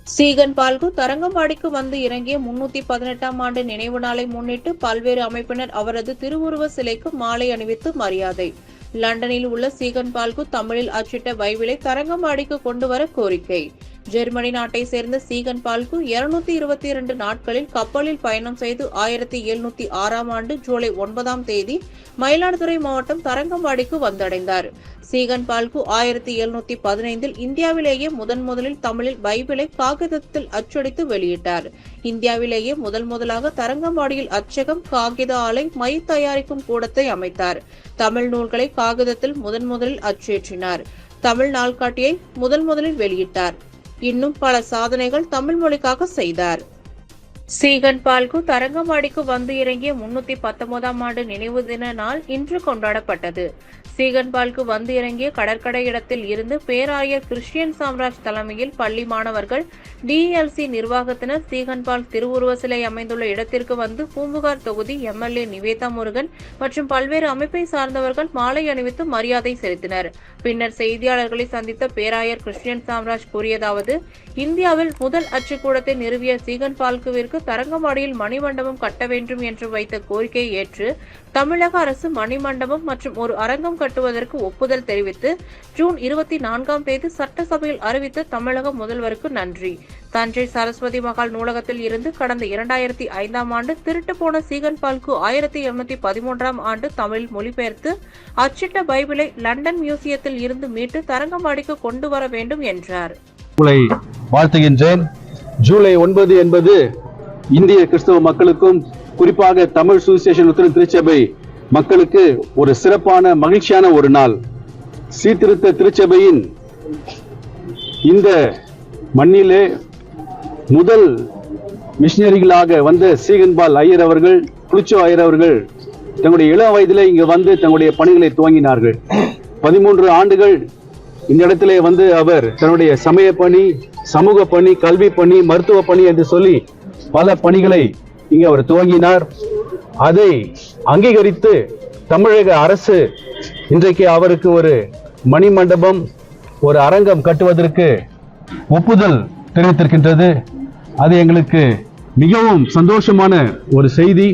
சீகன் பால்கு தரங்கம்பாடிக்கு வந்து இறங்கிய 318ஆம் ஆண்டு நினைவு நாளை முன்னிட்டு பல்வேறு அமைப்பினர் அவரது திருவுருவ சிலைக்கு மாலை அணிவித்து மரியாதை. லண்டனில் உள்ள சீகன் பால்கு தமிழில் அச்சிட்ட பைபிளை தரங்கம்பாடிக்கு கொண்டு வர கோரிக்கை. ஜெர்மனி நாட்டை சேர்ந்த சீகன் பால்கு 222 நாட்களில் கப்பலில் பயணம் செய்து 1706ஆம் ஆண்டு ஜூலை 9ஆம் தேதி மயிலாடுதுறை மாவட்டம் தரங்கம்பாடிக்கு வந்தடைந்தார். சீகன் பால்கு 1715இல் இந்தியாவிலேயே முதலில் தமிழில் பைபிளை காகிதத்தில் அச்சடித்து வெளியிட்டார். இந்தியாவிலேயே முதலாக தரங்கம்பாடியில் அச்சகம், காகித ஆலை, மை தயாரிக்கும் கூடத்தை அமைத்தார். தமிழ் நூல்களை காகிதத்தில் முதலில் அச்சேற்றினார். தமிழ் நாள்காட்டியை முதலில் வெளியிட்டார். இன்னும் பல சாதனைகள் தமிழ் மொழிக்காக செய்தார். சீகன் பால்கு தரங்கம்பாடிக்கு வந்து இறங்கிய 319ஆம் ஆண்டு நினைவு தின நாள் இன்று கொண்டாடப்பட்டது. சீகன் பால்கு வந்து இறங்கிய கடற்கரை இடத்தில் இருந்து பேராயர் கிறிஸ்டியன் சாம்ராஜ் தலைமையில் பள்ளி மாணவர்கள், டிஎல்சி நிர்வாகத்தினர் சீகன் பால் திருவுருவ சிலை அமைந்துள்ள இடத்திற்கு வந்து பூம்புகார் தொகுதி எம்எல்ஏ நிவேதா முருகன் மற்றும் பல்வேறு அமைப்பை சார்ந்தவர்கள் மாலை அணிவித்து மரியாதை செலுத்தினர். பின்னர் செய்தியாளர்களை சந்தித்த பேராயர் கிறிஸ்டியன் சாம்ராஜ் கூறியதாவது: இந்தியாவில் முதல் அச்சுக்கூடத்தை நிறுவிய சீகன் பால்குவிற்கு தரங்கம்பாடியில் மணிமண்டபம் கட்ட வேண்டும் என்று வைத்த கோரிக்கையை ஏற்று தமிழக அரசு மணிமண்டபம் மற்றும் ஒரு அரங்கம் கட்டுவதற்கு ஒப்புதல் தெரிவித்து ஜூன் 24ஆம் தேதி சட்டசபையில் அறிவித்த தமிழக முதல்வருக்கு நன்றி. தஞ்சை சரஸ்வதி மகால் நூலகத்தில் இருந்து கடந்த 2005ஆம் ஆண்டு திருட்டு போன சீகன் பால்கு 1813ஆம் ஆண்டு தமிழில் மொழிபெயர்த்து அச்சிட்ட பைபிளை லண்டன் மியூசியத்தில் இருந்து மீட்டு தரங்கம்பாடிக்கு கொண்டு வர வேண்டும் என்றார். வாழ்த்துகின்றேன். ஜூலை 9 என்பது இந்திய கிறிஸ்தவ மக்களுக்கும் குறிப்பாக தமிழ் சுவிசேஷ லுத்தரன் திருச்சபை மக்களுக்கு ஒரு சிறப்பான மகிழ்ச்சியான ஒரு நாள். சீர்திருத்த திருச்சபையின் இந்த மண்ணிலே முதல் மிஷனரிகளாக வந்த சீகன் பால் ஐயர் அவர்கள், புளிச்சோ ஐயர் அவர்கள் தங்களுடைய இளம் வயதிலே இங்கு வந்து தங்களுடைய பணிகளை துவங்கினார்கள். 13 ஆண்டுகள் இந்த இடத்திலே வந்து அவர் தன்னுடைய சமய பணி, சமூக பணி, கல்வி பணி, மருத்துவ பணி என்று சொல்லி பல பணிகளை இங்கே அவர் துவங்கினார். அதை அங்கீகரித்து தமிழக அரசு இன்றைக்கு அவருக்கு ஒரு மணிமண்டபம், ஒரு அரங்கம் கட்டுவதற்கு ஒப்புதல் தெரிவித்திருக்கின்றது. அது எங்களுக்கு மிகவும் சந்தோஷமான ஒரு செய்தி.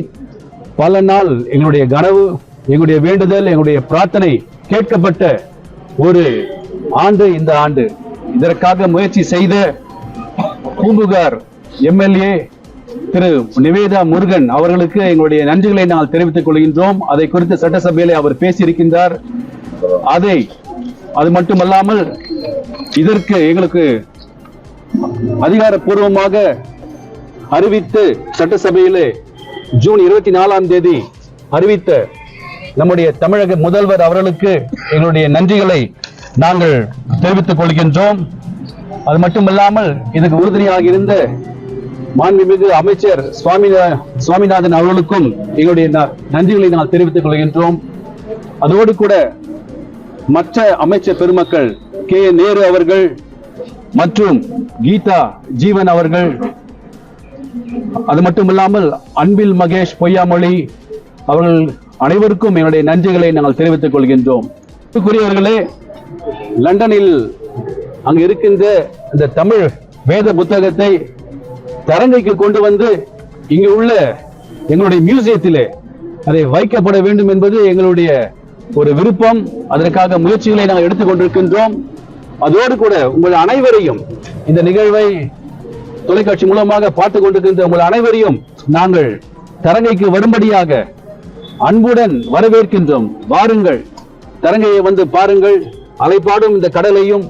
பல நாள் எங்களுடைய கனவு, எங்களுடைய வேண்டுதல், எங்களுடைய பிரார்த்தனை கேட்கப்பட்ட ஒரு ஆண்டு இந்த ஆண்டு. இதற்காக முயற்சி செய்த பூம்புகார் எம்எல்ஏ திரு நிவேதா முருகன் அவர்களுக்கு எங்களுடைய நன்றிகளை நாங்கள் தெரிவித்துக் கொள்கின்றோம். அதை குறித்து சட்டசபையிலே அவர் பேசியிருக்கின்றார். அது மட்டுமல்லாமல் இதற்கு எங்களுக்கு அதிகாரப்பூர்வமாக அறிவித்து சட்டசபையிலே ஜூன் 24ஆம் தேதி அறிவித்த நம்முடைய தமிழக முதல்வர் அவர்களுக்கு எங்களுடைய நன்றிகளை நாங்கள் தெரிவித்துக் கொள்கின்றோம். அது மட்டுமல்லாமல் இதுக்கு உறுதுணையாக இருந்த மாண்புமிகு அமைச்சர் சுவாமிநாதன் அவர்களுக்கும் எங்களுடைய நன்றிகளை நாங்கள் தெரிவித்துக் கொள்கின்றோம். அதோடு கூட மற்ற அமைச்சர் பெருமக்கள் கே நேரு அவர்கள் மற்றும் கீதா ஜீவன் அவர்கள், அது மட்டுமில்லாமல் அன்பில் மகேஷ் பொய்யாமொழி அவர்கள் அனைவருக்கும் என்னுடைய நன்றிகளை நாங்கள் தெரிவித்துக் கொள்கின்றோம். கூறியவர்களே, லண்டனில் அங்கு இருக்கின்ற இந்த தமிழ் வேத புத்தகத்தை தரங்கைக்கு கொண்டு வந்து இங்கு உள்ள எங்களுடைய மியூசியத்திலே அதை வைக்கப்பட வேண்டும் என்பது எங்களுடைய ஒரு விருப்பம். அதற்காக முயற்சிகளை நாங்கள் எடுத்துக் கொண்டிருக்கின்றோம். அதோடு கூட உங்கள் அனைவரையும், இந்த நிகழ்வை தொலைக்காட்சி மூலமாக பார்த்துக் கொண்டிருக்கின்ற உங்கள் அனைவரையும் நாங்கள் தரங்கைக்கு வரும்படியாக அன்புடன் வரவேற்கின்றோம். வாருங்கள், தரங்கையை வந்து பாருங்கள். அலைப்பாடும் இந்த கடலையும்,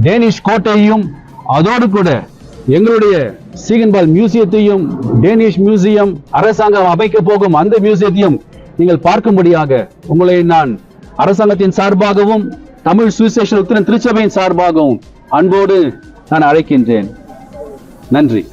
டேனிஷ் கோட்டையையும், அதோடு கூட எங்களுடைய சீகன் பால் மியூசியத்தையும், டேனிஷ் மியூசியம், அரசாங்கம் அமைக்க போகும் அந்த மியூசியத்தையும் நீங்கள் பார்க்கும்படியாக உங்களை நான் அரசாங்கத்தின் சார்பாகவும் தமிழ் சுவிசேஷ லுத்தரன் திருச்சபையின் சார்பாகவும் அன்போடு நான் அழைக்கின்றேன். நன்றி.